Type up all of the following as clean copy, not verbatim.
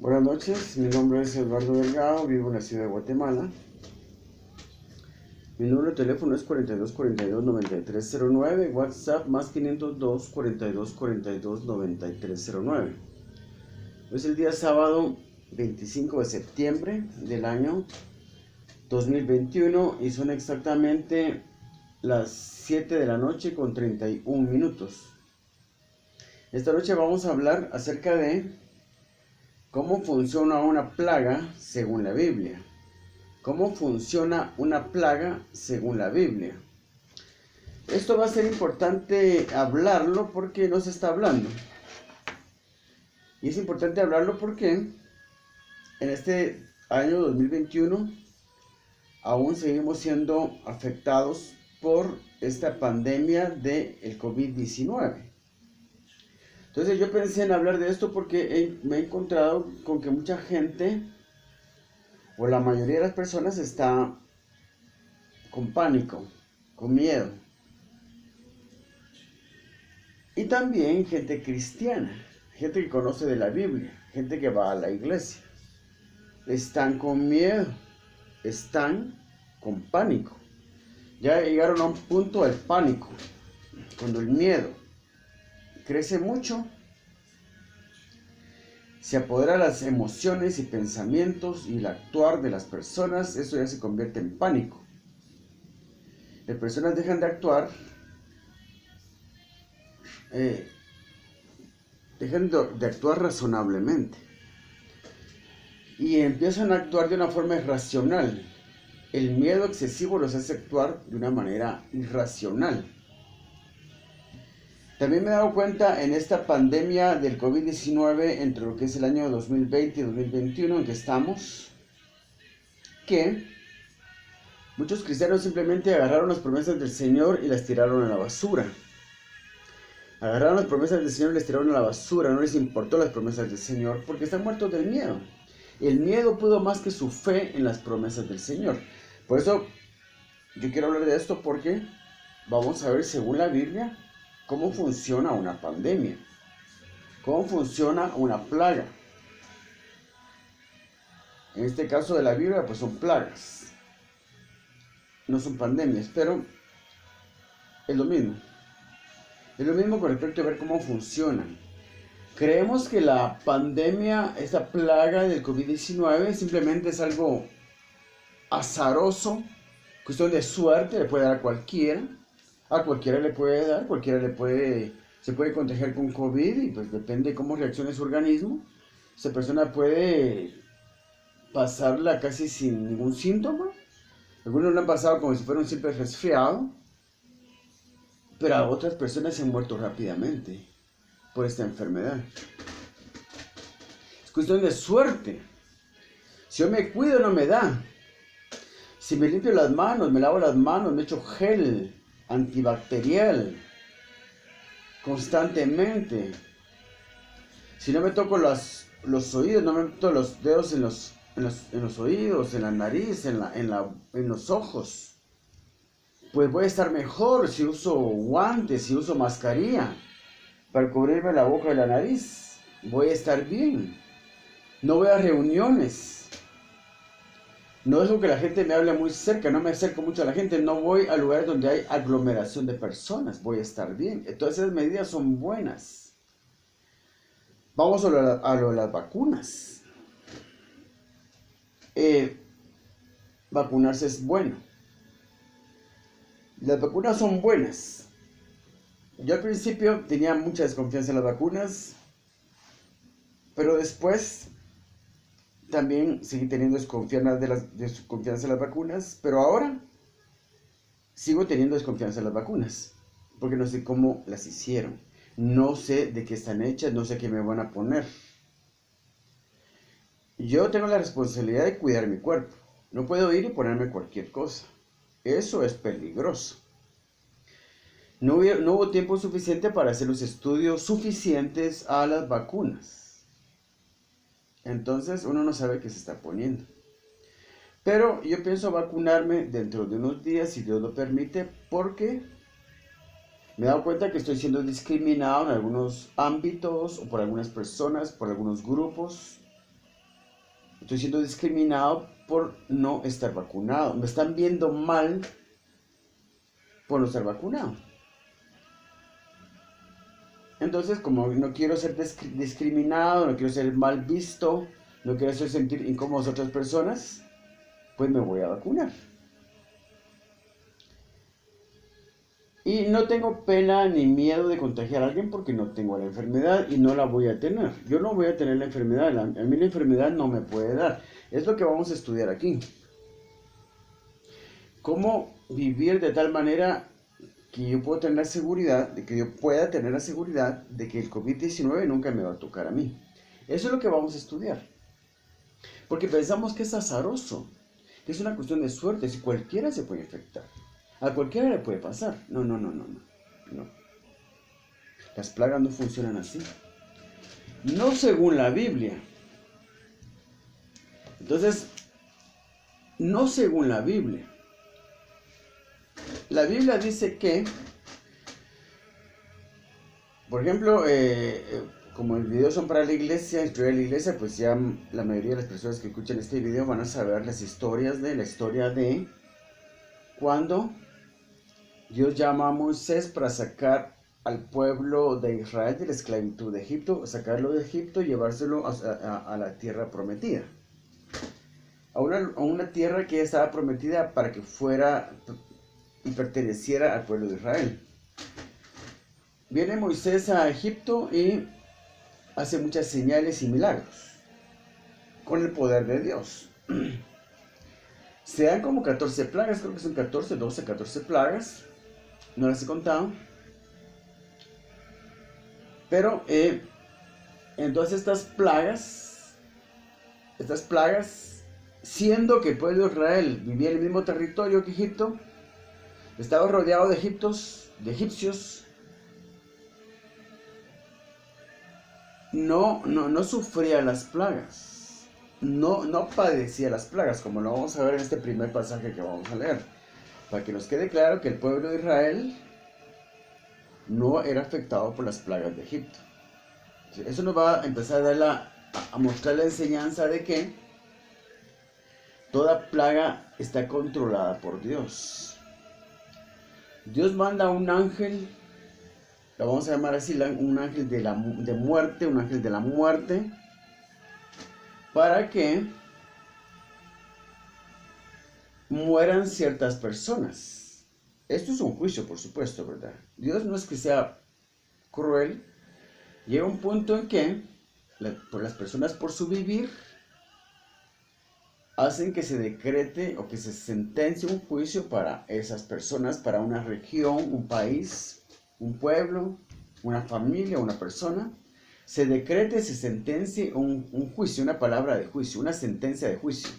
Buenas noches, mi nombre es Eduardo Delgado, vivo en la ciudad de Guatemala. Mi número de teléfono es 4242-9309, WhatsApp más 502-4242-9309. Es el día sábado 25 de septiembre del año 2021 y son exactamente las 7 de la noche con 31 minutos. Esta noche vamos a hablar acerca de cómo funciona una plaga según la Biblia. ¿Cómo funciona una plaga según la Biblia? Esto va a ser importante hablarlo porque no se está hablando. Y es importante hablarlo porque en este año 2021 aún seguimos siendo afectados por esta pandemia del COVID-19. Entonces yo pensé en hablar de esto porque me he encontrado con que mucha gente, o la mayoría de las personas, está con pánico, con miedo. Y también gente cristiana, gente que conoce de la Biblia, gente que va a la iglesia. Están con miedo, están con pánico. Ya llegaron a un punto del pánico, cuando el miedo crece mucho, se apodera de las emociones y pensamientos y el actuar de las personas, eso ya se convierte en pánico. Las personas dejan de actuar, de actuar razonablemente y empiezan a actuar de una forma irracional. El miedo excesivo los hace actuar de una manera irracional. También me he dado cuenta en esta pandemia del COVID-19, entre lo que es el año 2020 y 2021 en que estamos, que muchos cristianos simplemente agarraron las promesas del Señor y las tiraron a la basura. Agarraron las promesas del Señor y las tiraron a la basura, no les importó las promesas del Señor porque están muertos del miedo. El miedo pudo más que su fe en las promesas del Señor. Por eso yo quiero hablar de esto porque vamos a ver según la Biblia cómo funciona una pandemia, cómo funciona una plaga. En este caso de la Biblia pues son plagas, no son pandemias, pero es lo mismo. Es lo mismo con respecto a ver cómo funcionan. Creemos que la pandemia, esta plaga del COVID-19 simplemente es algo azaroso, cuestión de suerte, le puede dar a cualquiera le puede dar, se puede contagiar con COVID y pues depende de cómo reaccione su organismo. Esa persona puede pasarla casi sin ningún síntoma. Algunos lo han pasado como si fuera un simple resfriado, pero a otras personas se han muerto rápidamente por esta enfermedad. Es cuestión de suerte. Si yo me cuido no me da. Si me limpio las manos, me lavo las manos, me echo gel antibacterial constantemente. Si no me toco los oídos, no me meto los dedos en los oídos, en la nariz, en los ojos, pues voy a estar mejor si uso guantes, si uso mascarilla para cubrirme la boca y la nariz. Voy a estar bien. No voy a reuniones. No dejo que la gente me hable muy cerca, no me acerco mucho a la gente, no voy a lugares donde hay aglomeración de personas, voy a estar bien. Entonces esas medidas son buenas. Vamos a lo de las vacunas. Vacunarse es bueno. Las vacunas son buenas. Yo al principio tenía mucha desconfianza en las vacunas, pero después también seguí teniendo desconfianza en las vacunas, pero ahora sigo teniendo desconfianza en las vacunas, porque no sé cómo las hicieron, no sé de qué están hechas, no sé qué me van a poner. Yo tengo la responsabilidad de cuidar mi cuerpo, no puedo ir y ponerme cualquier cosa, eso es peligroso. No hubo tiempo suficiente para hacer los estudios suficientes a las vacunas. Entonces uno no sabe qué se está poniendo. Pero yo pienso vacunarme dentro de unos días, si Dios lo permite, porque me he dado cuenta que estoy siendo discriminado en algunos ámbitos, o por algunas personas, por algunos grupos. Estoy siendo discriminado por no estar vacunado. Me están viendo mal por no estar vacunado. Entonces, como no quiero ser discriminado, no quiero ser mal visto, no quiero hacer sentir incómodos a otras personas, pues me voy a vacunar. Y no tengo pena ni miedo de contagiar a alguien porque no tengo la enfermedad y no la voy a tener. Yo no voy a tener la enfermedad, a mí la enfermedad no me puede dar. Es lo que vamos a estudiar aquí. Cómo vivir de tal manera que yo pueda tener la seguridad, de que yo pueda tener la seguridad de que el COVID-19 nunca me va a tocar a mí. Eso es lo que vamos a estudiar. Porque pensamos que es azaroso, que es una cuestión de suerte, si cualquiera se puede infectar. A cualquiera le puede pasar. No. Las plagas no funcionan así. No según la Biblia. Entonces, no según la Biblia. La Biblia dice que, por ejemplo, como el video son para la iglesia, historia de la iglesia, pues ya la mayoría de las personas que escuchan este video van a saber la historia de cuando Dios llama a Moisés para sacar al pueblo de Israel de la esclavitud de Egipto, sacarlo de Egipto y llevárselo a la tierra prometida. A una tierra que estaba prometida para que fuera y perteneciera al pueblo de Israel. Viene Moisés a Egipto y hace muchas señales y milagros con el poder de Dios. Se dan como 14 plagas, creo que son 14 plagas. No las he contado. Pero entonces estas plagas, siendo que el pueblo de Israel vivía en el mismo territorio que Egipto, estaba rodeado de egipcios, no sufría las plagas, no padecía las plagas, como lo vamos a ver en este primer pasaje que vamos a leer, para que nos quede claro que el pueblo de Israel no era afectado por las plagas de Egipto. Eso nos va a empezar a mostrar la enseñanza de que toda plaga está controlada por Dios. Dios manda a un ángel, lo vamos a llamar así, un ángel de muerte, un ángel de la muerte, para que mueran ciertas personas. Esto es un juicio, por supuesto, ¿verdad? Dios no es que sea cruel. Llega un punto en que por las personas, por su vivir, hacen que se decrete o que se sentencie un juicio para esas personas, para una región, un país, un pueblo, una familia, una persona. Se decrete, se sentencie un juicio, una palabra de juicio, una sentencia de juicio.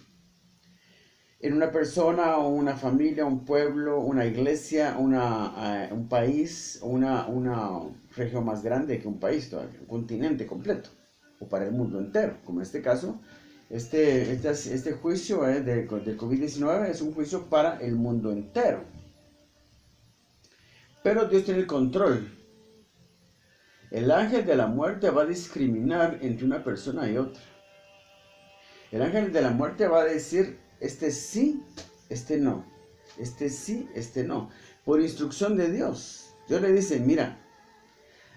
En una persona o una familia, un pueblo, una iglesia, un país, una región más grande que un país, un continente completo, o para el mundo entero, como en este caso. Este juicio del COVID-19 es un juicio para el mundo entero. Pero Dios tiene el control. El ángel de la muerte va a discriminar entre una persona y otra. El ángel de la muerte va a decir, este sí, este no. Este sí, este no. Por instrucción de Dios. Dios le dice, mira,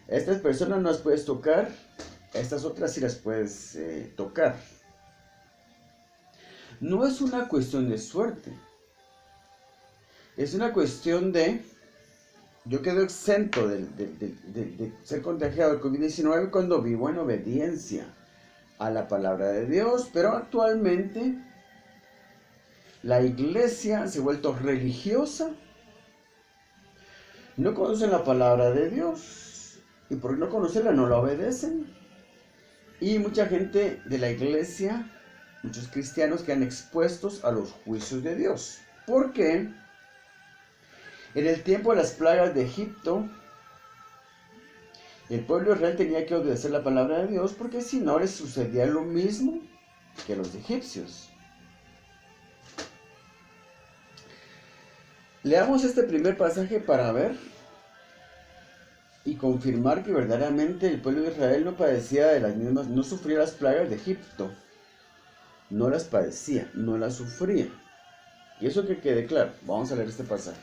a estas personas no las puedes tocar, a estas otras sí las puedes tocar. No es una cuestión de suerte. Es una cuestión de, yo quedo exento de ser contagiado del COVID-19 cuando vivo en obediencia a la palabra de Dios, pero actualmente la iglesia se ha vuelto religiosa, no conocen la palabra de Dios y por no conocerla no la obedecen, y mucha gente de la iglesia, muchos cristianos quedan expuestos a los juicios de Dios. ¿Por qué? En el tiempo de las plagas de Egipto, el pueblo de Israel tenía que obedecer la palabra de Dios porque si no les sucedía lo mismo que a los egipcios. Leamos este primer pasaje para ver y confirmar que verdaderamente el pueblo de Israel no padecía de las mismas, no sufría las plagas de Egipto. no las padecía, no las sufría. Y eso que quede claro. Vamos a leer este pasaje.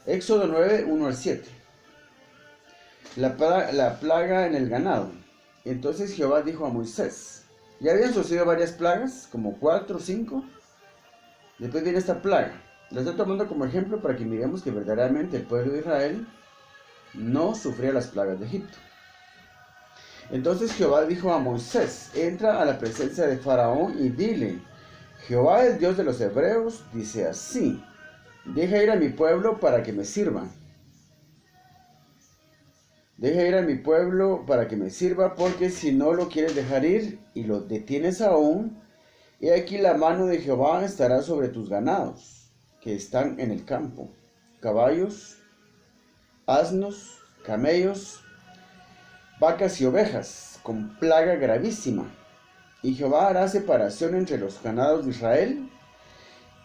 Éxodo 9, 1 al 7. La plaga en el ganado. Entonces Jehová dijo a Moisés, ya habían sucedido varias plagas, como 4 o 5. Después viene esta plaga. La estoy tomando como ejemplo para que miremos que verdaderamente el pueblo de Israel no sufría las plagas de Egipto. Entonces Jehová dijo a Moisés, entra a la presencia de Faraón y dile, Jehová el Dios de los hebreos dice así, deja ir a mi pueblo para que me sirvan. Deja ir a mi pueblo para que me sirva, porque si no lo quieres dejar ir y lo detienes aún, he aquí la mano de Jehová estará sobre tus ganados, que están en el campo, caballos, asnos, camellos, vacas y ovejas, con plaga gravísima. Y Jehová hará separación entre los ganados de Israel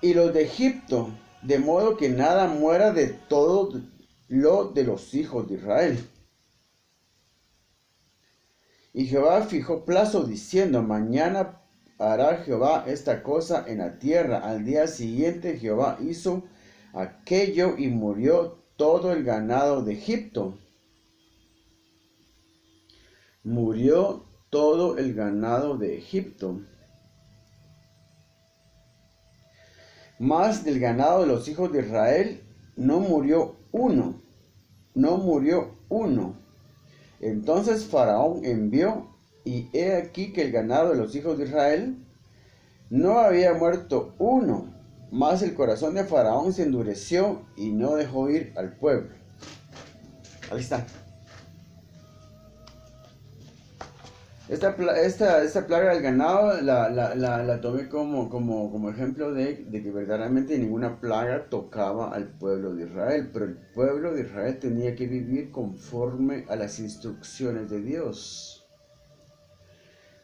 y los de Egipto, de modo que nada muera de todo lo de los hijos de Israel. Y Jehová fijó plazo diciendo, mañana hará Jehová esta cosa en la tierra. Al día siguiente Jehová hizo aquello y murió todo el ganado de Egipto. Murió todo el ganado de Egipto. Mas del ganado de los hijos de Israel no murió uno. No murió uno. Entonces Faraón envió, y he aquí que el ganado de los hijos de Israel no había muerto uno, mas el corazón de Faraón se endureció y no dejó ir al pueblo. Ahí está. Esta plaga del ganado la tomé como ejemplo de que verdaderamente ninguna plaga tocaba al pueblo de Israel, pero el pueblo de Israel tenía que vivir conforme a las instrucciones de Dios.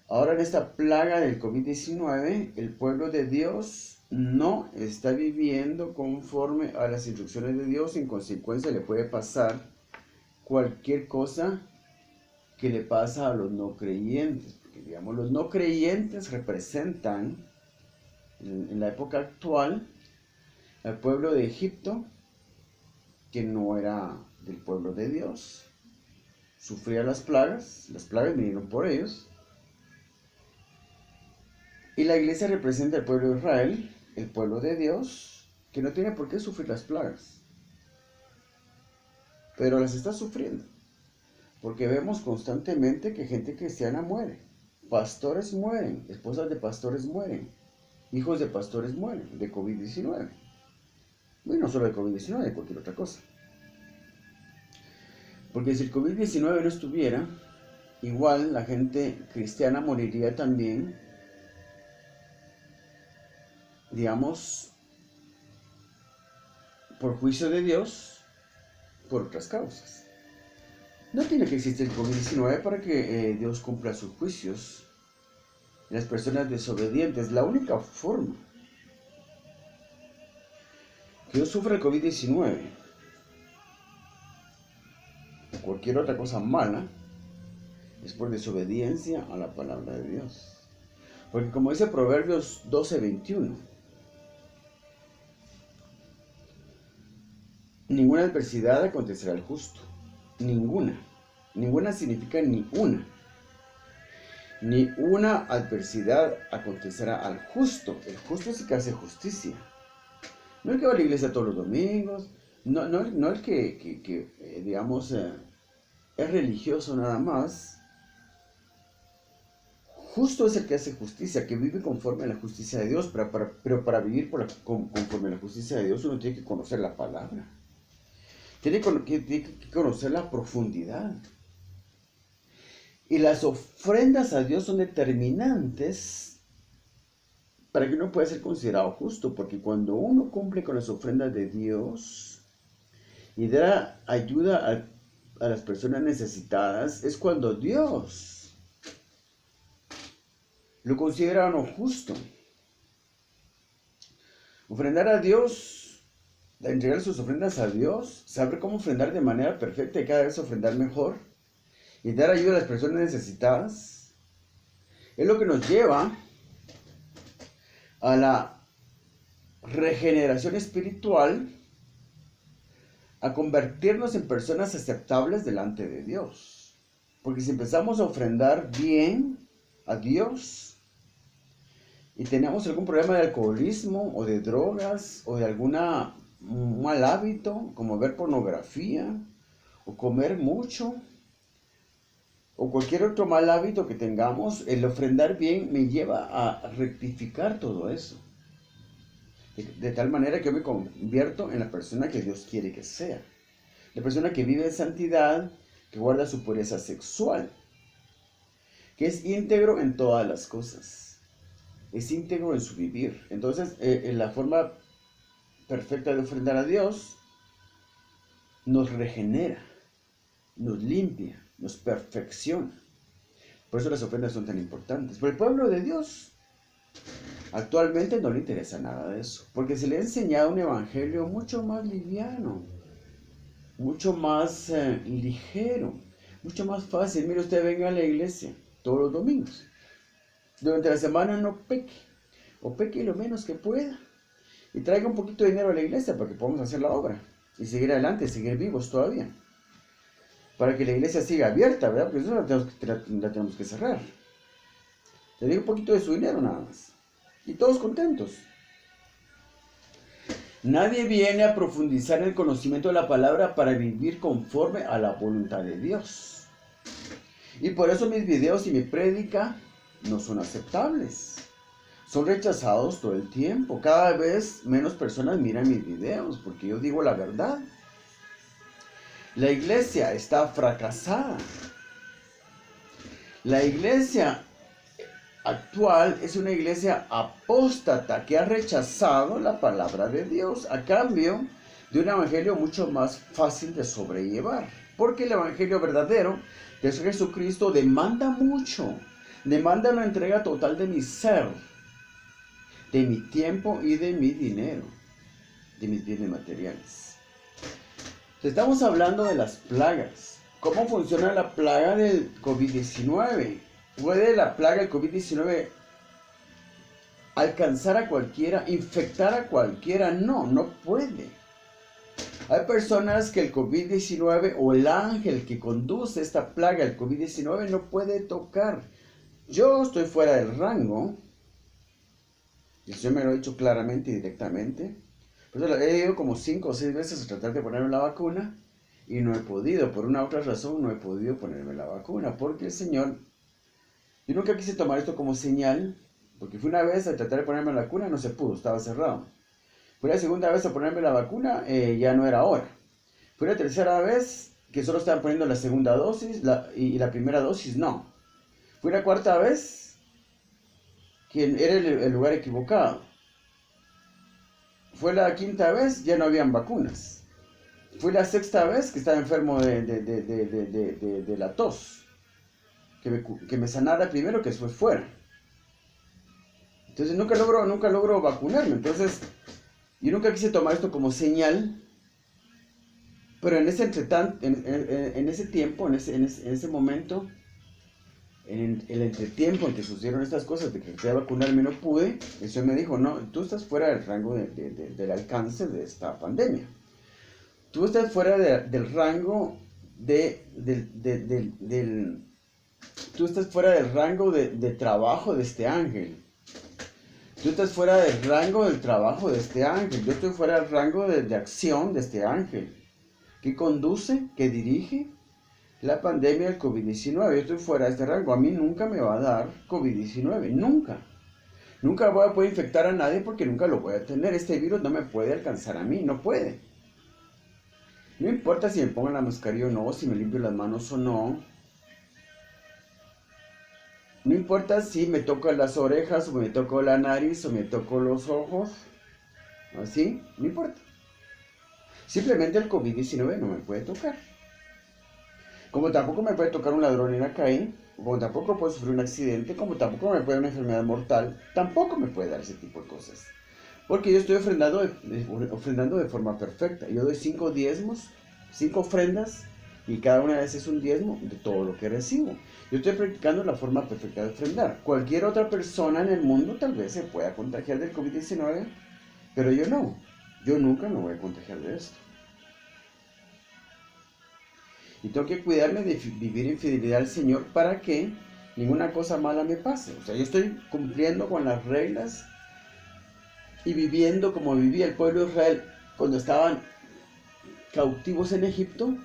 Ahora en esta plaga del COVID-19, el pueblo de Dios no está viviendo conforme a las instrucciones de Dios, en consecuencia le puede pasar cualquier cosa que le pasa a los no creyentes. Porque, digamos, los no creyentes representan, en la época actual, al pueblo de Egipto, que no era del pueblo de Dios. Sufría las plagas vinieron por ellos. Y la iglesia representa al pueblo de Israel, el pueblo de Dios, que no tiene por qué sufrir las plagas, pero las está sufriendo. Porque vemos constantemente que gente cristiana muere, pastores mueren, esposas de pastores mueren, hijos de pastores mueren de COVID-19. Y no solo de COVID-19, de cualquier otra cosa. Porque si el COVID-19 no estuviera, igual la gente cristiana moriría también, digamos, por juicio de Dios, por otras causas. No tiene que existir el COVID-19 para que Dios cumpla sus juicios en las personas desobedientes. La única forma que Dios sufra el COVID-19 o cualquier otra cosa mala es por desobediencia a la palabra de Dios. Porque como dice Proverbios 12:21, ninguna adversidad acontecerá al justo. Ninguna significa ni una. Ni una adversidad acontecerá al justo. El justo es el que hace justicia. No el que va a la iglesia todos los domingos. No el que digamos, es religioso nada más. Justo es el que hace justicia, que vive conforme a la justicia de Dios. Pero para vivir conforme a la justicia de Dios uno tiene que conocer la palabra. Tiene que conocer la profundidad. Y las ofrendas a Dios son determinantes para que uno pueda ser considerado justo. Porque cuando uno cumple con las ofrendas de Dios y da ayuda a las personas necesitadas, es cuando Dios lo considera uno justo. Ofrendar a Dios, entregar sus ofrendas a Dios, saber cómo ofrendar de manera perfecta y cada vez ofrendar mejor y dar ayuda a las personas necesitadas, es lo que nos lleva a la regeneración espiritual, a convertirnos en personas aceptables delante de Dios. Porque si empezamos a ofrendar bien a Dios y tenemos algún problema de alcoholismo o de drogas o de algún mal hábito, como ver pornografía o comer mucho, o cualquier otro mal hábito que tengamos, el ofrendar bien me lleva a rectificar todo eso. De tal manera que yo me convierto en la persona que Dios quiere que sea. La persona que vive en santidad, que guarda su pureza sexual, que es íntegro en todas las cosas. Es íntegro en su vivir. Entonces, la forma perfecta de ofrendar a Dios nos regenera, nos limpia, nos perfecciona. Por eso las ofrendas son tan importantes. Pero el pueblo de Dios actualmente no le interesa nada de eso, porque se le ha enseñado un evangelio mucho más liviano, mucho más ligero, mucho más fácil. Mire, usted venga a la iglesia todos los domingos. Durante la semana no peque, o peque lo menos que pueda. Y traiga un poquito de dinero a la iglesia para que podamos hacer la obra y seguir adelante, seguir vivos todavía. Para que la iglesia siga abierta, ¿verdad? Porque eso la tenemos que cerrar. Le digo un poquito de su dinero nada más. Y todos contentos. Nadie viene a profundizar en el conocimiento de la palabra para vivir conforme a la voluntad de Dios. Y por eso mis videos y mi prédica no son aceptables. Son rechazados todo el tiempo. Cada vez menos personas miran mis videos porque yo digo la verdad. La iglesia está fracasada. La iglesia actual es una iglesia apóstata que ha rechazado la palabra de Dios a cambio de un evangelio mucho más fácil de sobrellevar. Porque el evangelio verdadero de Jesucristo demanda mucho. Demanda una entrega total de mi ser, de mi tiempo y de mi dinero, de mis bienes materiales. Estamos hablando de las plagas. ¿Cómo funciona la plaga del COVID-19? ¿Puede la plaga del COVID-19 alcanzar a cualquiera, infectar a cualquiera? No, no puede. Hay personas que el COVID-19 o el ángel que conduce esta plaga, el COVID-19, no puede tocar. Yo estoy fuera del rango. El Señor me lo ha dicho claramente y directamente. Por eso he ido como 5 o 6 veces a tratar de ponerme la vacuna y no he podido. Por una u otra razón no he podido ponerme la vacuna porque el Señor... Yo nunca quise tomar esto como señal, porque fui una vez a tratar de ponerme la vacuna, no se pudo, estaba cerrado. Fui la segunda vez a ponerme la vacuna, ya no era hora. Fui la tercera vez que solo estaban poniendo la segunda dosis y la primera dosis no. Fui la cuarta vez que era el lugar equivocado. Fue la quinta vez, ya no habían vacunas. Fue la sexta vez que estaba enfermo de la tos. Que me sanara primero que fue fuera. Entonces nunca logro vacunarme. Entonces, yo nunca quise tomar esto como señal. Pero en ese tiempo, en ese momento, en el entretiempo en que sucedieron estas cosas, de que quería vacunarme y no pude, el Señor me dijo, no, tú estás fuera del rango del alcance de esta pandemia. Tú estás fuera del rango tú estás fuera del rango de trabajo de este ángel. Tú estás fuera del rango del trabajo de este ángel. Yo estoy fuera del rango de acción de este ángel. Que conduce, que dirige la pandemia del COVID-19. Yo estoy fuera de este rango. A mí nunca me va a dar COVID-19. Nunca. Nunca voy a poder infectar a nadie porque nunca lo voy a tener. Este virus no me puede alcanzar a mí. No puede. No importa si me pongo la mascarilla o no, si me limpio las manos o no. No importa si me toco las orejas, o me toco la nariz, o me toco los ojos. Así, no importa. Simplemente el COVID-19 no me puede tocar. Como tampoco me puede tocar un ladrón en la calle, como tampoco puedo sufrir un accidente, como tampoco me puede dar una enfermedad mortal, tampoco me puede dar ese tipo de cosas. Porque yo estoy ofrendando de forma perfecta. Yo doy 5 diezmos, 5 ofrendas Y cada una vez es un diezmo de todo lo que recibo. Yo estoy practicando la forma perfecta de ofrendar. Cualquier otra persona en el mundo tal vez se pueda contagiar del COVID-19, pero yo no. Yo nunca me voy a contagiar de esto. Y tengo que cuidarme de vivir en fidelidad al Señor para que ninguna cosa mala me pase. O sea, yo estoy cumpliendo con las reglas y viviendo como vivía el pueblo de Israel cuando estaban cautivos en Egipto,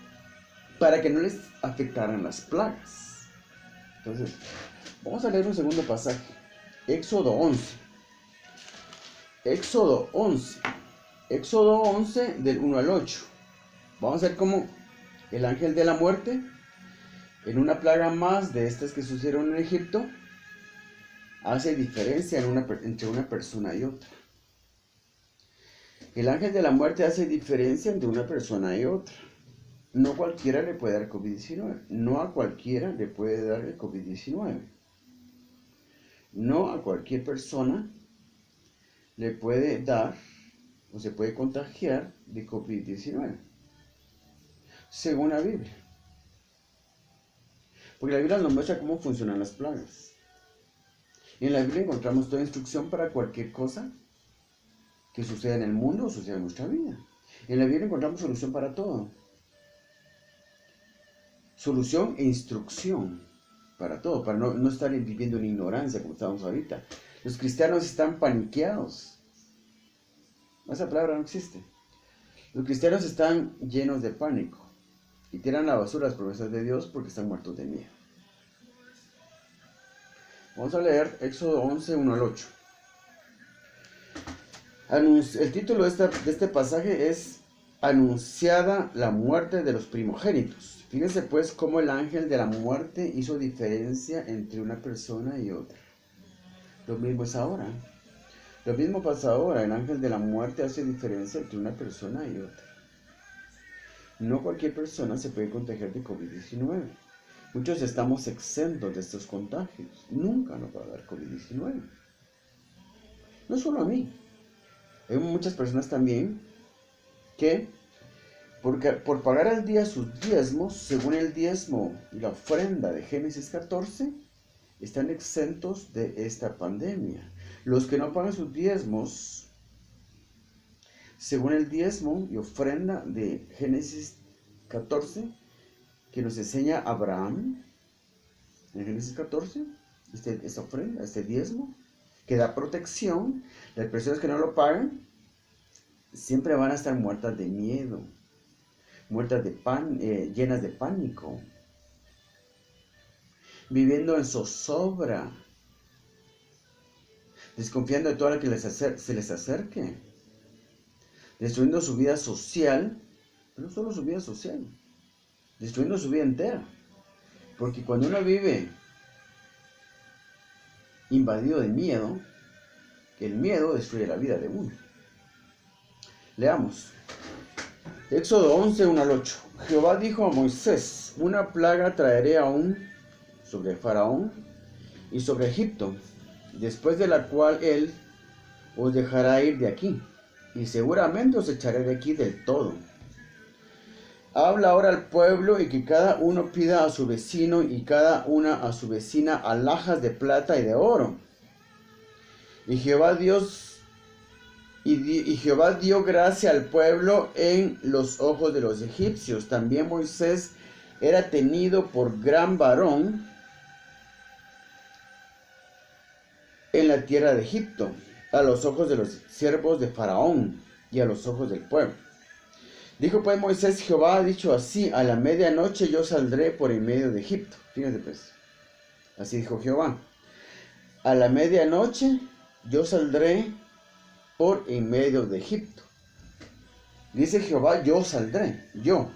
para que no les afectaran las plagas. Entonces, vamos a leer un segundo pasaje. Éxodo 11. Éxodo 11. Éxodo 11 del 1 al 8. Vamos a ver cómo el ángel de la muerte, en una plaga más de estas que sucedieron en Egipto, hace diferencia entre una persona y otra. El ángel de la muerte hace diferencia entre una persona y otra. No cualquiera le puede dar COVID-19. No a cualquiera le puede dar el COVID-19. No a cualquier persona le puede dar o se puede contagiar de COVID-19. Según la Biblia. Porque la Biblia nos muestra cómo funcionan las plagas. Y en la Biblia encontramos toda instrucción para cualquier cosa que suceda en el mundo o suceda en nuestra vida. En la Biblia encontramos solución para todo. Solución e instrucción para todo, para no estar viviendo en ignorancia como estamos ahorita. Los cristianos están paniqueados. Esa palabra no existe. Los cristianos están llenos de pánico y tiran a la basura las promesas de Dios porque están muertos de miedo. Vamos a leer Éxodo 11, 1 al 8. El título de este pasaje es Anunciada la muerte de los primogénitos. Fíjense pues cómo el ángel de la muerte hizo diferencia entre una persona y otra. Lo mismo es ahora. Lo mismo pasa ahora. El ángel de la muerte hace diferencia entre una persona y otra. No cualquier persona se puede contagiar de COVID-19. Muchos estamos exentos de estos contagios. Nunca nos va a dar COVID-19. No solo a mí. Hay muchas personas también que por pagar al día sus diezmos, según el diezmo y la ofrenda de Génesis 14, están exentos de esta pandemia. Los que no pagan sus diezmos, según el diezmo y ofrenda de Génesis 14, que nos enseña Abraham, en Génesis 14, esta ofrenda, este diezmo, que da protección, las personas que no lo pagan, siempre van a estar muertas de miedo, muertas de llenas de pánico, viviendo en zozobra, desconfiando de todo lo que se les acerque, destruyendo su vida social, pero no solo su vida social, destruyendo su vida entera. Porque cuando uno vive invadido de miedo, el miedo destruye la vida de uno. Leamos. Éxodo 11, 1 al 8. Jehová dijo a Moisés: una plaga traeré aún sobre Faraón y sobre Egipto, después de la cual él os dejará ir de aquí, y seguramente os echaré de aquí del todo. Habla ahora al pueblo y que cada uno pida a su vecino y cada una a su vecina alhajas de plata y de oro. Y Jehová dio gracia al pueblo en los ojos de los egipcios. También Moisés era tenido por gran varón en la tierra de Egipto, a los ojos de los siervos de Faraón y a los ojos del pueblo. Dijo pues Moisés: Jehová ha dicho así: a la medianoche yo saldré por en medio de Egipto. Fíjense pues, así dijo Jehová: a la medianoche yo saldré por en medio de Egipto. Dice Jehová: yo saldré, yo.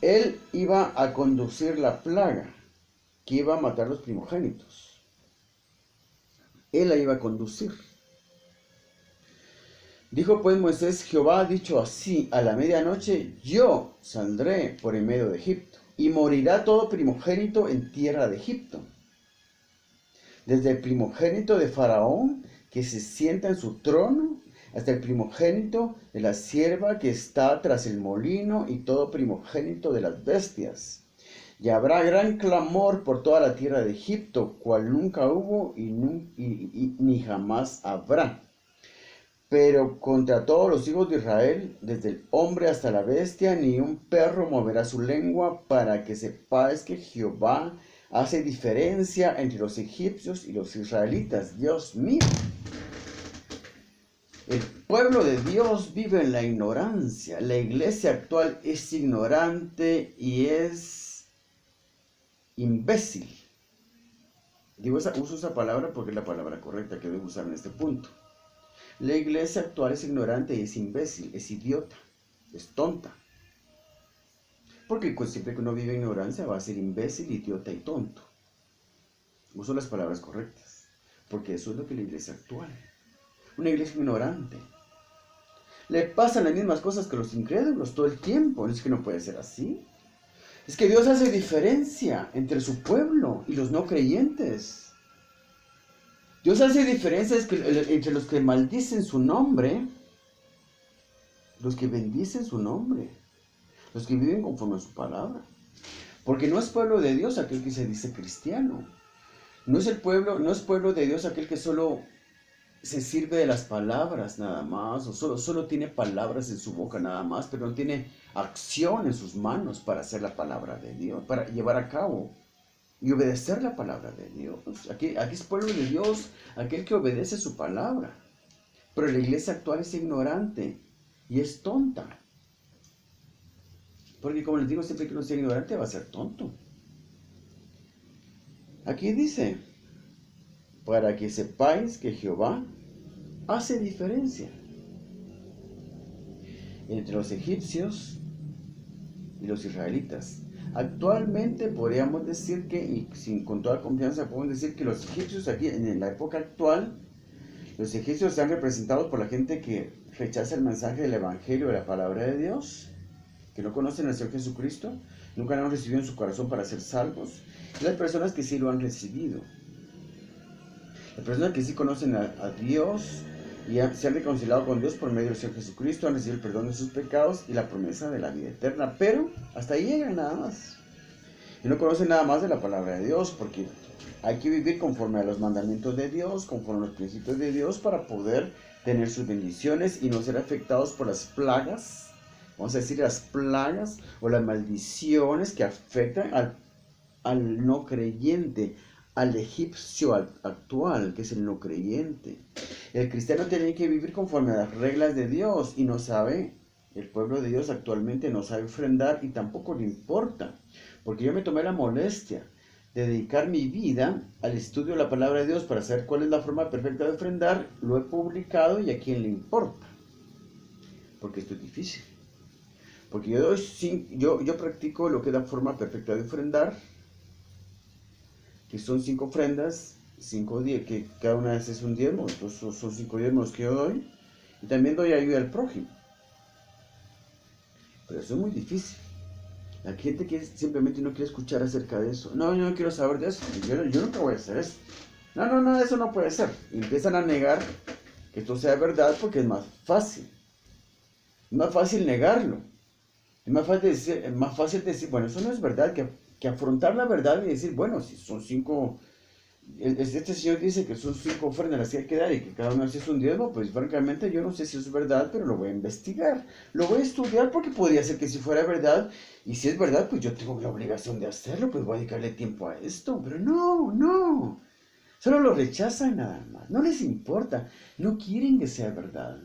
Él iba a conducir la plaga que iba a matar los primogénitos. Él la iba a conducir. Dijo pues Moisés: Jehová ha dicho así: a la medianoche yo saldré por en medio de Egipto, y morirá todo primogénito en tierra de Egipto, desde el primogénito de Faraón que se sienta en su trono, hasta el primogénito de la sierva que está tras el molino y todo primogénito de las bestias. Y habrá gran clamor por toda la tierra de Egipto, cual nunca hubo y ni jamás habrá. Pero contra todos los hijos de Israel, desde el hombre hasta la bestia, ni un perro moverá su lengua, para que sepáis que Jehová hace diferencia entre los egipcios y los israelitas. Dios mío. El pueblo de Dios vive en la ignorancia. La iglesia actual es ignorante y es imbécil. Uso esa palabra porque es la palabra correcta que debo usar en este punto. La iglesia actual es ignorante y es imbécil, es idiota, es tonta. Porque siempre que uno vive en ignorancia va a ser imbécil, idiota y tonto. Uso las palabras correctas, porque eso es lo que la iglesia actual. Una iglesia ignorante. Le pasan las mismas cosas que los incrédulos todo el tiempo. Es que no puede ser así. Es que Dios hace diferencia entre su pueblo y los no creyentes. Dios hace diferencia entre los que maldicen su nombre, los que bendicen su nombre, los que viven conforme a su palabra. Porque no es pueblo de Dios aquel que se dice cristiano. No es pueblo de Dios aquel que solo se sirve de las palabras nada más, o solo tiene palabras en su boca nada más, pero no tiene acción en sus manos para hacer la palabra de Dios, para llevar a cabo y obedecer la palabra de Dios. Aquí es pueblo de Dios, aquel que obedece su palabra. Pero la iglesia actual es ignorante y es tonta. Porque como les digo, siempre que uno sea ignorante va a ser tonto. Aquí dice, para que sepáis que Jehová hace diferencia entre los egipcios y los israelitas. Actualmente podríamos decir que, y con toda confianza podemos decir que los egipcios aquí en la época actual, los egipcios están representados por la gente que rechaza el mensaje del evangelio de la palabra de Dios, que no conocen al Señor Jesucristo, nunca lo han recibido en su corazón para ser salvos, y las personas que sí lo han recibido. Las personas que sí conocen a Dios y se han reconciliado con Dios por medio del Señor Jesucristo, han recibido el perdón de sus pecados y la promesa de la vida eterna, pero hasta ahí llegan nada más. Y no conocen nada más de la palabra de Dios, porque hay que vivir conforme a los mandamientos de Dios, conforme a los principios de Dios, para poder tener sus bendiciones y no ser afectados por las plagas, vamos a decir las plagas o las maldiciones que afectan al no creyente, al egipcio actual, que es el no creyente. El cristiano tiene que vivir conforme a las reglas de Dios y no sabe, el pueblo de Dios actualmente no sabe ofrendar y tampoco le importa, porque yo me tomé la molestia de dedicar mi vida al estudio de la palabra de Dios para saber cuál es la forma perfecta de ofrendar. Lo he publicado y a quién le importa, porque esto es difícil. Porque yo practico lo que es la forma perfecta de ofrendar, que son 5 ofrendas, 5 días, que cada una vez es un diezmo, entonces son 5 diezmos que yo doy, y también doy ayuda al prójimo. Pero eso es muy difícil. La gente que simplemente no quiere escuchar acerca de eso. No, yo no quiero saber de eso, yo nunca voy a hacer eso. No, eso no puede ser. Y empiezan a negar que esto sea verdad porque es más fácil. Es más fácil negarlo. Es más fácil decir, bueno, eso no es verdad, que afrontar la verdad y decir, bueno, si son 5, este señor dice que son 5 ofrendas las que hay que dar y que cada una es un diezmo, pues francamente yo no sé si es verdad, pero lo voy a investigar, lo voy a estudiar porque podría ser que si fuera verdad, y si es verdad, pues yo tengo la obligación de hacerlo, pues voy a dedicarle tiempo a esto, pero no, solo lo rechazan nada más, no les importa, no quieren que sea verdad.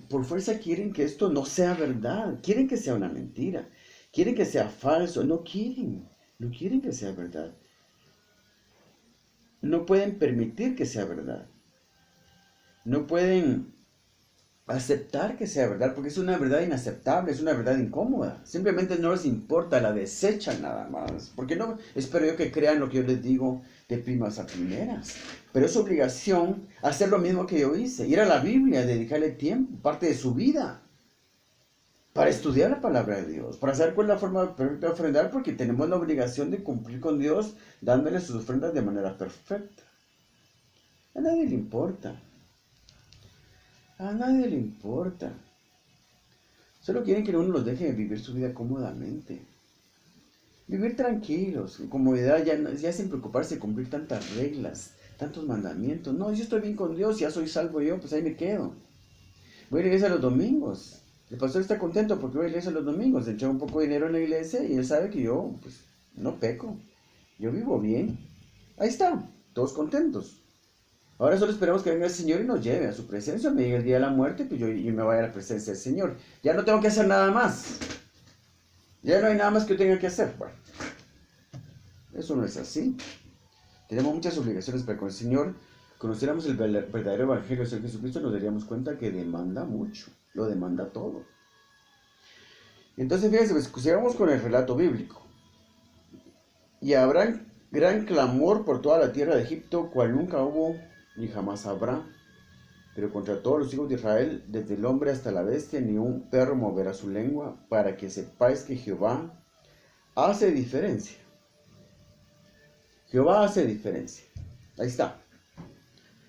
Por fuerza quieren que esto no sea verdad, quieren que sea una mentira, quieren que sea falso, no quieren que sea verdad. No pueden permitir que sea verdad. No pueden aceptar que sea verdad, porque es una verdad inaceptable, es una verdad incómoda. Simplemente no les importa, la desechan nada más. Porque no espero yo que crean lo que yo les digo de primas a primeras. Pero es obligación hacer lo mismo que yo hice, ir a la Biblia, dedicarle tiempo, parte de su vida, para estudiar la palabra de Dios, para saber cuál es la forma perfecta de ofrendar, porque tenemos la obligación de cumplir con Dios dándole sus ofrendas de manera perfecta. A nadie le importa. A nadie le importa. Solo quieren que uno los deje vivir su vida cómodamente. Vivir tranquilos, en comodidad, ya sin preocuparse de cumplir tantas reglas, tantos mandamientos. No, yo estoy bien con Dios, ya soy salvo yo, pues ahí me quedo. Voy a la iglesia los domingos. El pastor está contento porque voy a la iglesia los domingos. Le echa un poco de dinero en la iglesia y él sabe que yo, pues, no peco. Yo vivo bien. Ahí está, todos contentos. Ahora solo esperamos que venga el Señor y nos lleve a su presencia. Me diga el día de la muerte, pues yo me vaya a la presencia del Señor. Ya no tengo que hacer nada más. Ya no hay nada más que yo tenga que hacer. Bueno, eso no es así. Tenemos muchas obligaciones para con el Señor. Conociéramos el verdadero evangelio de Jesucristo, nos daríamos cuenta que demanda mucho. Lo demanda todo. Entonces, fíjense, pues, sigamos con el relato bíblico. Y habrá gran clamor por toda la tierra de Egipto, cual nunca hubo ni jamás habrá. Pero contra todos los hijos de Israel, desde el hombre hasta la bestia, ni un perro moverá su lengua, para que sepáis que Jehová hace diferencia. Jehová hace diferencia. Ahí está.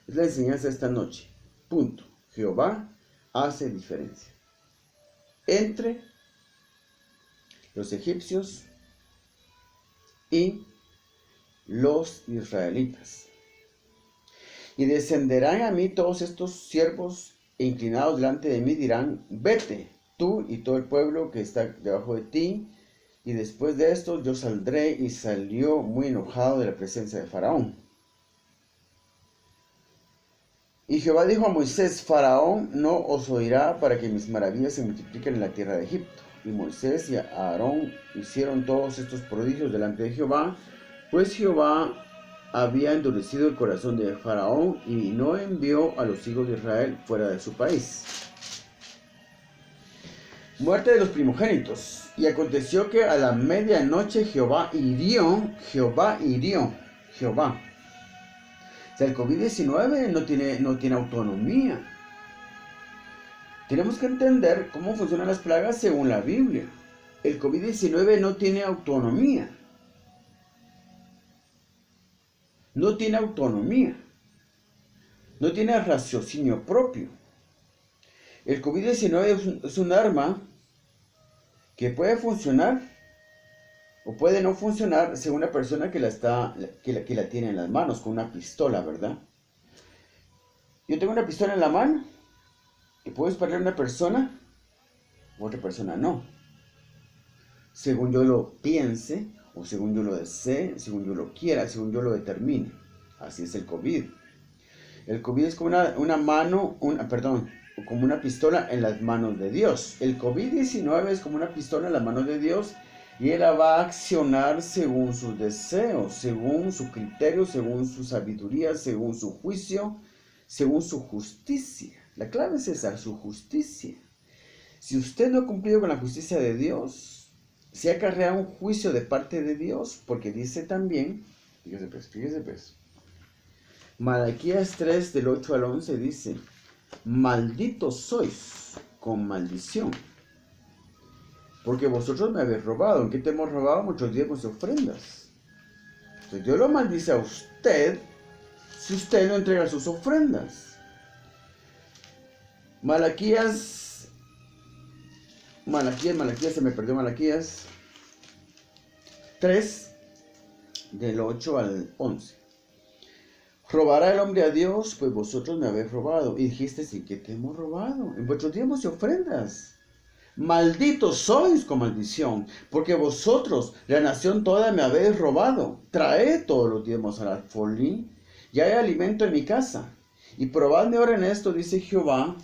Es la enseñanza de esta noche. Punto. Jehová hace diferencia entre los egipcios y los israelitas. Y descenderán a mí todos estos siervos inclinados delante de mí, dirán, vete, tú y todo el pueblo que está debajo de ti. Y después de esto yo saldré, y salió muy enojado de la presencia de Faraón. Y Jehová dijo a Moisés, Faraón no os oirá para que mis maravillas se multipliquen en la tierra de Egipto. Y Moisés y Aarón hicieron todos estos prodigios delante de Jehová, pues Jehová había endurecido el corazón de Faraón y no envió a los hijos de Israel fuera de su país. Muerte de los primogénitos. Y aconteció que a la medianoche Jehová hirió. O sea, el COVID-19 no tiene autonomía. Tenemos que entender cómo funcionan las plagas según la Biblia. El COVID-19 no tiene autonomía. No tiene autonomía. No tiene raciocinio propio. El COVID-19 es un arma que puede funcionar o puede no funcionar según la persona que la tiene en las manos, con una pistola, ¿verdad? Yo tengo una pistola en la mano y puedo dispararle a una persona, otra persona no. Según yo lo piense, o según yo lo desee, según yo lo quiera, según yo lo determine. Así es el COVID. El COVID es como como una pistola en las manos de Dios. El COVID-19 es como una pistola en las manos de Dios y Él la va a accionar según sus deseos, según su criterio, según su sabiduría, según su juicio, según su justicia. La clave es esa, su justicia. Si usted no ha cumplido con la justicia de Dios, se acarrea un juicio de parte de Dios, porque dice también, fíjese pues, Malaquías 3 del 8 al 11 dice, malditos sois con maldición, porque vosotros me habéis robado. ¿En qué te hemos robado? Muchos diezmos y ofrendas. Entonces Dios lo maldice a usted si usted no entrega sus ofrendas. Malaquías, se me perdió Malaquías 3 del 8 al 11. ¿Robará el hombre a Dios? Pues vosotros me habéis robado. Y dijiste, ¿en qué te hemos robado? En vuestros diezmos y ofrendas. Malditos sois con maldición, porque vosotros, la nación toda, me habéis robado. Traed todos los diezmos al alfolí, y hay alimento en mi casa. Y probadme ahora en esto, dice Jehová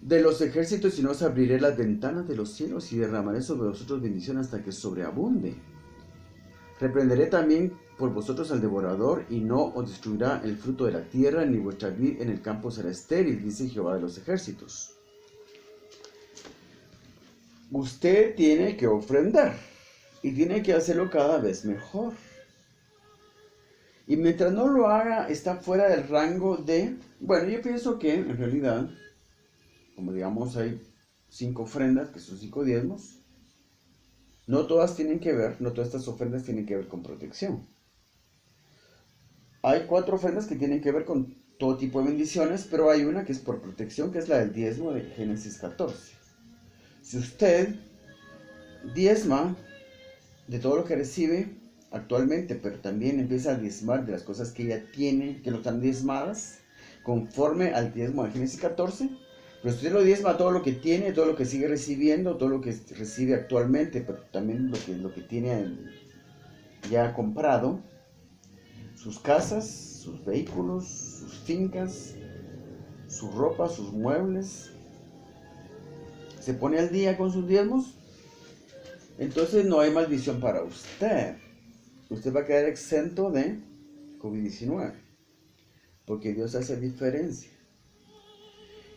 de los ejércitos, y no os abriré las ventanas de los cielos, y derramaré sobre vosotros bendición hasta que sobreabunde. Reprenderé también por vosotros al devorador, y no os destruirá el fruto de la tierra, ni vuestra vid en el campo será estéril, dice Jehová de los ejércitos. Usted tiene que ofrendar, y tiene que hacerlo cada vez mejor. Y mientras no lo haga, está fuera del rango de... Bueno, yo pienso que, en realidad, como digamos, hay 5 ofrendas, que son 5 diezmos. No todas estas ofrendas tienen que ver con protección. Hay 4 ofrendas que tienen que ver con todo tipo de bendiciones, pero hay una que es por protección, que es la del diezmo de Génesis 14. Si usted diezma de todo lo que recibe actualmente, pero también empieza a diezmar de las cosas que ella tiene, que no están diezmadas, conforme al diezmo de Génesis 14, pero usted lo diezma todo lo que tiene, todo lo que sigue recibiendo, todo lo que recibe actualmente, pero también lo que tiene ya comprado, sus casas, sus vehículos, sus fincas, su ropa, sus muebles, se pone al día con sus diezmos, entonces no hay maldición para usted. Usted va a quedar exento de COVID-19, porque Dios hace diferencia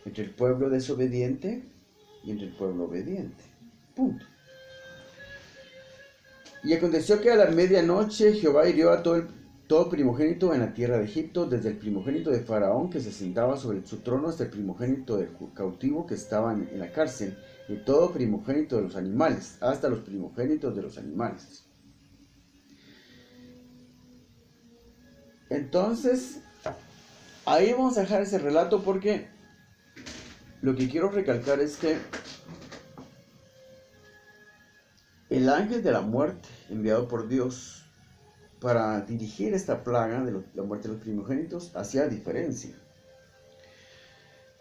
entre el pueblo desobediente y entre el pueblo obediente. Punto. Y aconteció que a la medianoche Jehová hirió a todo primogénito en la tierra de Egipto, desde el primogénito de Faraón que se sentaba sobre su trono hasta el primogénito del cautivo que estaba en la cárcel, y todo primogénito de los animales, hasta los primogénitos de los animales. Entonces, ahí vamos a dejar ese relato porque lo que quiero recalcar es que el ángel de la muerte, enviado por Dios para dirigir esta plaga de la muerte de los primogénitos, hacía diferencia.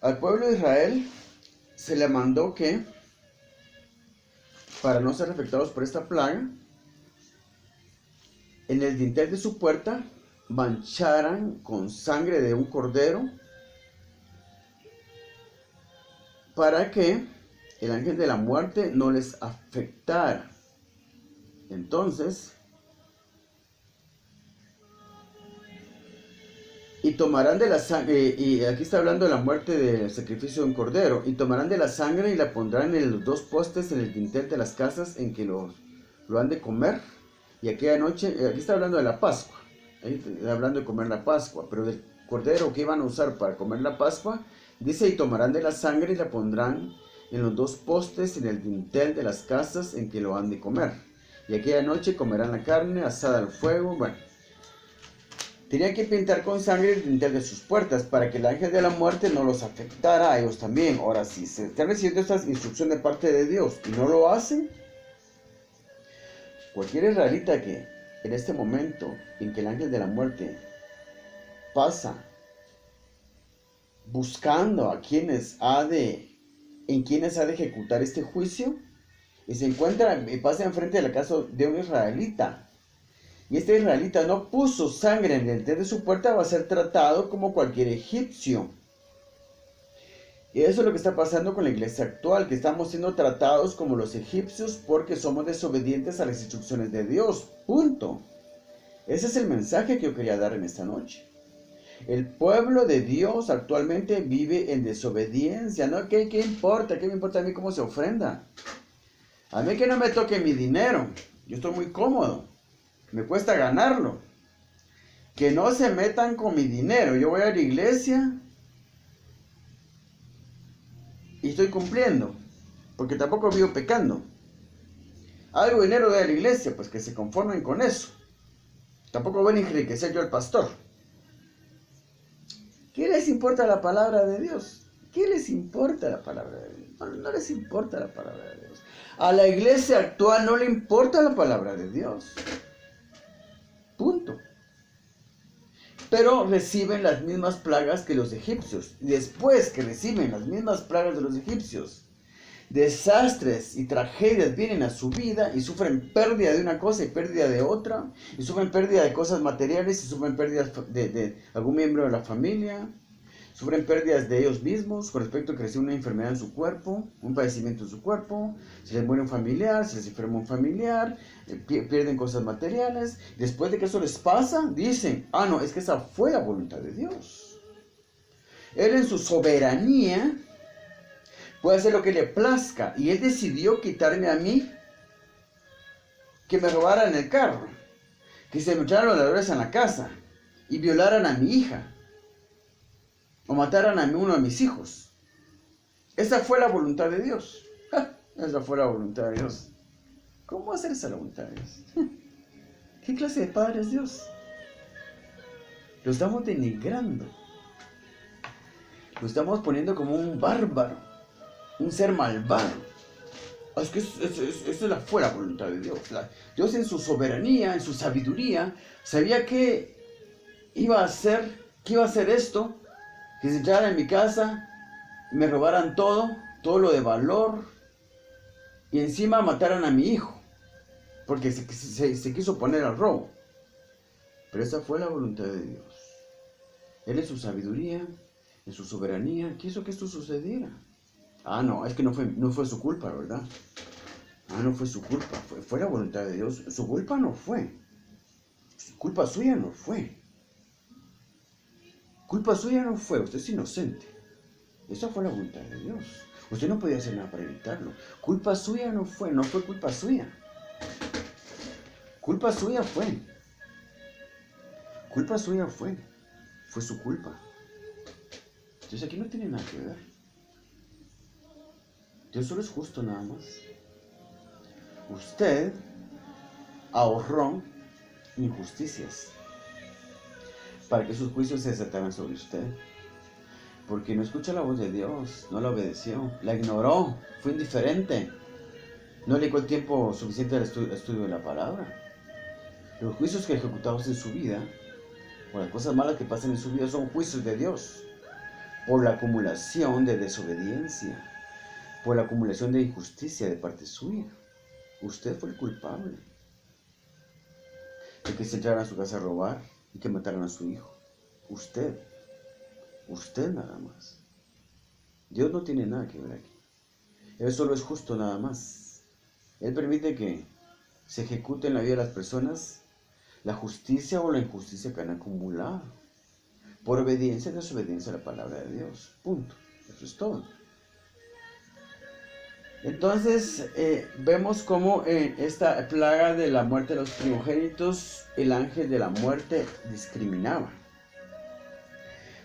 Al pueblo de Israel se le mandó que, para no ser afectados por esta plaga, en el dintel de su puerta mancharan con sangre de un cordero, para que el ángel de la muerte no les afectara. Entonces, y tomarán de la sangre, y aquí está hablando de la muerte del sacrificio de un cordero, y tomarán de la sangre y la pondrán en los dos postes en el dintel de las casas en que lo han de comer, y aquella noche, aquí está hablando de la Pascua, ahí está hablando de comer la Pascua, pero del cordero que iban a usar para comer la Pascua, dice, y tomarán de la sangre y la pondrán en los dos postes en el dintel de las casas en que lo han de comer. Y aquella noche comerán la carne asada al fuego. Bueno, tenían que pintar con sangre el dintel de sus puertas para que el ángel de la muerte no los afectara a ellos también. Ahora, si se están recibiendo esta instrucción de parte de Dios y no lo hacen, cualquier israelita que en este momento en que el ángel de la muerte pasa buscando en quienes ha de ejecutar este juicio, y se encuentra y pasa enfrente de la casa de un israelita, y este israelita no puso sangre en el dintel de su puerta, va a ser tratado como cualquier egipcio. Y eso es lo que está pasando con la iglesia actual, que estamos siendo tratados como los egipcios porque somos desobedientes a las instrucciones de Dios. Punto. Ese es el mensaje que yo quería dar en esta noche. El pueblo de Dios actualmente vive en desobediencia. ¿No? ¿Qué importa? ¿Qué me importa a mí cómo se ofrenda? A mí que no me toque mi dinero. Yo estoy muy cómodo. Me cuesta ganarlo. Que no se metan con mi dinero. Yo voy a la iglesia y estoy cumpliendo. Porque tampoco vivo pecando. Algo dinero de la iglesia, pues que se conformen con eso. Tampoco voy a enriquecer yo al pastor. ¿Qué les importa la palabra de Dios? ¿Qué les importa la palabra de Dios? No les importa la palabra de Dios. A la iglesia actual no le importa la palabra de Dios. Punto. Pero reciben las mismas plagas que los egipcios. Y después que reciben las mismas plagas de los egipcios, desastres y tragedias vienen a su vida y sufren pérdida de una cosa y pérdida de otra, y sufren pérdida de cosas materiales y sufren pérdidas de algún miembro de la familia, sufren pérdidas de ellos mismos con respecto a que reciben una enfermedad en su cuerpo, un padecimiento en su cuerpo, se les muere un familiar, se les enferma un familiar, pierden cosas materiales. Después de que eso les pasa, dicen, no, es que esa fue la voluntad de Dios. Él en su soberanía puede hacer lo que le plazca, y Él decidió quitarme a mí, que me robaran el carro, que se me echaran los ladrones en la casa y violaran a mi hija o mataran a uno de mis hijos. Esa fue la voluntad de Dios. Esa fue la voluntad de Dios. ¿Cómo hacer esa voluntad de Dios? ¿Qué clase de padre es Dios? Lo estamos denigrando. Lo estamos poniendo como un bárbaro, un ser malvado. Es que eso fue la voluntad de Dios. Dios en su soberanía, en su sabiduría, sabía que iba a hacer esto, que se entraran en mi casa, me robaran todo lo de valor, y encima mataran a mi hijo, porque se quiso poner al robo. Pero esa fue la voluntad de Dios. Él en su sabiduría, en su soberanía, quiso que esto sucediera. No, es que no fue su culpa, ¿verdad? No fue su culpa, fue la voluntad de Dios. Su culpa no fue. Culpa suya no fue. Culpa suya no fue, usted es inocente. Esa fue la voluntad de Dios. Usted no podía hacer nada para evitarlo. Culpa suya no fue culpa suya. Culpa suya fue. Culpa suya fue. Fue su culpa. Entonces aquí no tiene nada que ver. Dios solo es justo nada más. Usted ahorró injusticias para que sus juicios se desataran sobre usted. Porque no escucha la voz de Dios, no la obedeció, la ignoró, fue indiferente. No le dedicó el tiempo suficiente al estudio de la palabra. Los juicios que ejecutamos en su vida, o las cosas malas que pasan en su vida, son juicios de Dios. Por la acumulación de desobediencia, por la acumulación de injusticia de parte suya. Usted fue el culpable de que se entraran a su casa a robar y que mataran a su hijo. Usted nada más. Dios no tiene nada que ver aquí. Él solo es justo nada más. Él permite que se ejecute en la vida de las personas la justicia o la injusticia que han acumulado por obediencia y desobediencia a la palabra de Dios. Punto. Eso es todo. Entonces vemos cómo en esta plaga de la muerte de los primogénitos, el ángel de la muerte discriminaba.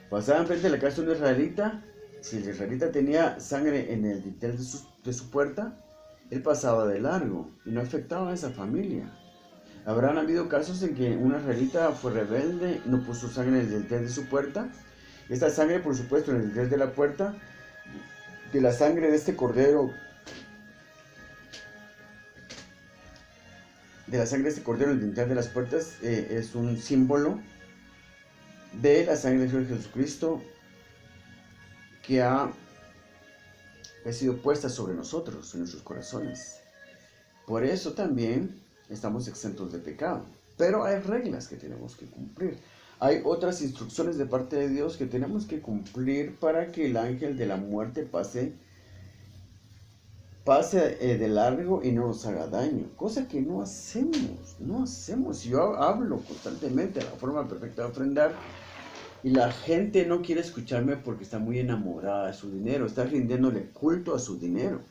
Pasaba enfrente de la casa de un israelita. Si el israelita tenía sangre en el dintel de su puerta, él pasaba de largo y no afectaba a esa familia. Habrán habido casos en que un israelita fue rebelde, no puso sangre en el dintel de su puerta. Esta sangre, por supuesto, en el dintel de la puerta, de la sangre de este cordero, en el dintel de las puertas, es un símbolo de la sangre de Jesucristo que ha sido puesta sobre nosotros, en nuestros corazones. Por eso también estamos exentos de pecado. Pero hay reglas que tenemos que cumplir. Hay otras instrucciones de parte de Dios que tenemos que cumplir para que el ángel de la muerte pase de largo y no nos haga daño. Cosa que no hacemos. Yo hablo constantemente de la forma perfecta de ofrendar. Y la gente no quiere escucharme porque está muy enamorada de su dinero, está rindiéndole culto a su dinero.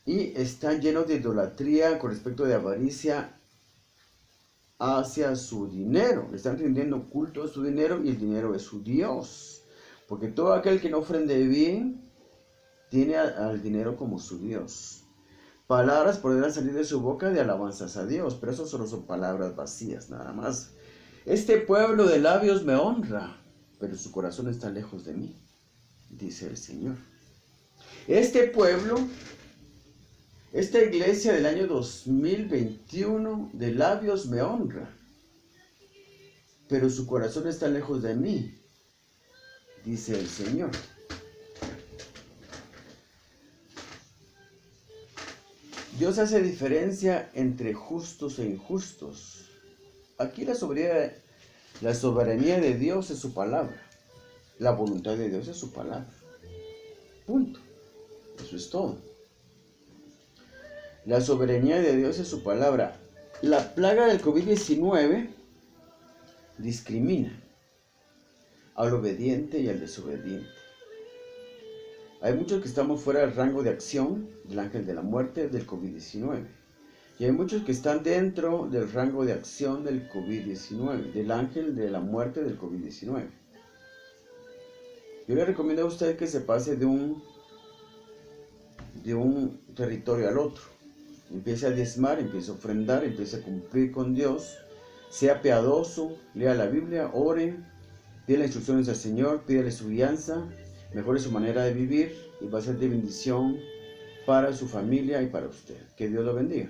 Y están llenos de idolatría con respecto de avaricia hacia su dinero. Le están rindiendo culto a su dinero y el dinero es su Dios. Porque todo aquel que no ofrende bien, tiene al dinero como su Dios. Palabras podrán salir de su boca de alabanzas a Dios, pero eso solo son palabras vacías, nada más. Este pueblo de labios me honra, pero su corazón está lejos de mí, dice el Señor. Este pueblo, esta iglesia del año 2021, de labios me honra, pero su corazón está lejos de mí, dice el Señor. Dios hace diferencia entre justos e injustos. Aquí la soberanía de Dios es su palabra. La voluntad de Dios es su palabra. Punto. Eso es todo. La soberanía de Dios es su palabra. La plaga del COVID-19 discrimina al obediente y al desobediente. Hay muchos que estamos fuera del rango de acción del ángel de la muerte del COVID-19. Y hay muchos que están dentro del rango de acción del COVID-19, del ángel de la muerte del COVID-19. Yo le recomiendo a usted que se pase de un territorio al otro. Empiece a diezmar, empiece a ofrendar, empiece a cumplir con Dios. Sea piadoso, lea la Biblia, ore, pídale instrucciones al Señor, pídale su guianza. mejore su manera de vivir y va a ser de bendición para su familia y para usted. Que Dios lo bendiga.